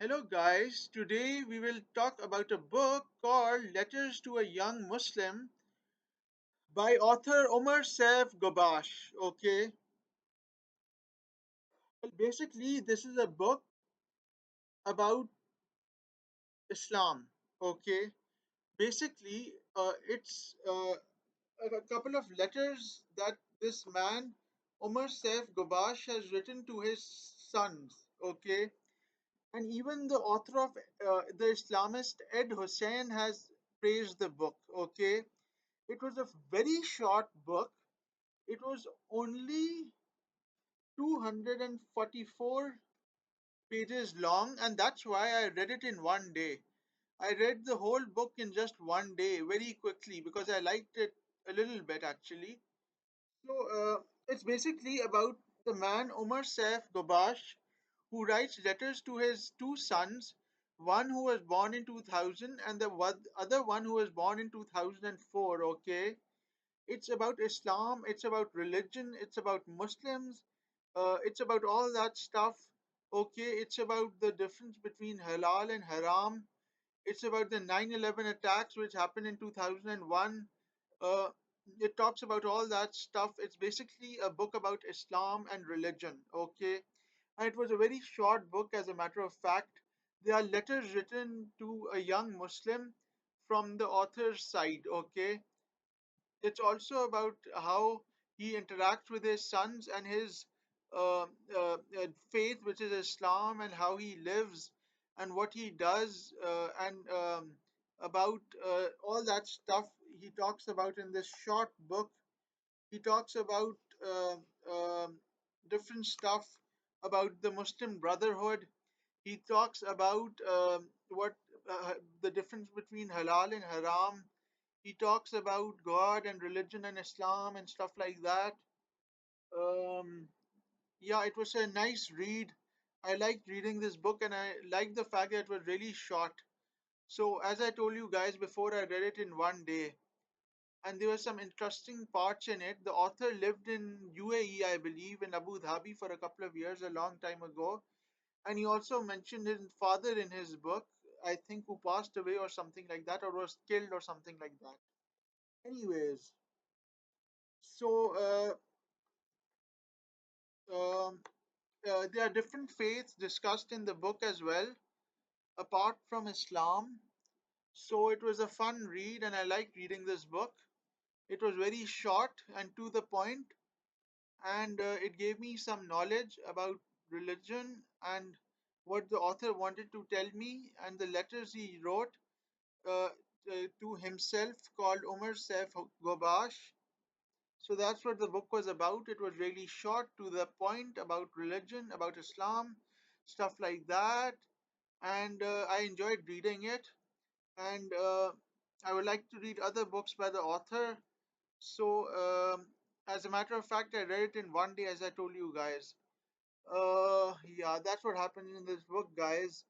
Hello, guys. Today we will talk about a book called Letters to a Young Muslim by author Omar Saif Ghobash. Okay, well, basically, this is a book about Islam. Okay, basically, it's a couple of letters that this man, Omar Saif Ghobash, has written to his sons. Okay, and even the author of the Islamist Ed Hussein has praised the book. Okay, it was a very short book. It was only 244 pages long, and that's why I read it in one day. I read the whole book in just one day very quickly because I liked it a little bit actually. So it's basically about the man Omar Saif Ghobash who writes letters to his two sons, one who was born in 2000 and the other one who was born in 2004. Okay, it's about Islam, it's about religion, it's about Muslims, it's about all that stuff. Okay, it's about the difference between halal and haram. It's about the 9/11 attacks which happened in 2001. Uh, it talks about all that stuff. It's basically a book about Islam and religion. Okay, and it was a very short book, as a matter of fact. There are letters written to a young Muslim from the author's side. Okay, it's also about how he interacts with his sons and his uh, faith, which is Islam, and how he lives and what he does, and about all that stuff he talks about in this short book. He talks about uh, um different stuff about the Muslim Brotherhood. He talks about what the difference between halal and haram. He talks about God and religion and Islam and stuff like that. Um, yeah, it was a nice read. I liked reading this book and I liked the fact that it was really short. So, as I told you guys before, I read it in one day. And there were some interesting parts in it. The author lived in UAE, I believe, in Abu Dhabi for a couple of years, a long time ago. And he also mentioned his father in his book, I think, who passed away or something like that, or was killed or something like that. Anyways, so um, there are different faiths discussed in the book as well, apart from Islam. So it was a fun read, and I liked reading this book. It was very short and to the point, and it gave me some knowledge about religion and what the author wanted to tell me, and the letters he wrote uh, to himself called Umar Saif Ghobash. So that's what the book was about. It was really short, to the point, about religion, about Islam, stuff like that. And I enjoyed reading it. And I would like to read other books by the author. So, as a matter of fact, I read it in one day, as I told you guys. Yeah, that's what happened in this book, guys.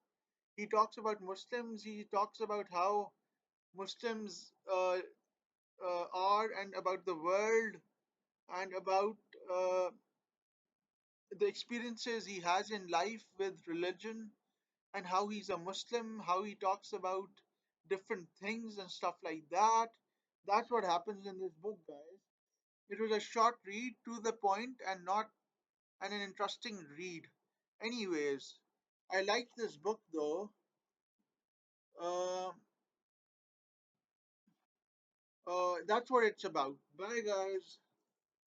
He talks about Muslims. He talks about how Muslims are, and about the world, and about uh, the experiences he has in life with religion, and how he's a Muslim, how he talks about different things and stuff like that. That's what happens in this book, guys. It was a short read, to the point, and not and an interesting read. Anyways, I like this book though. Uh, that's what it's about. Bye, guys.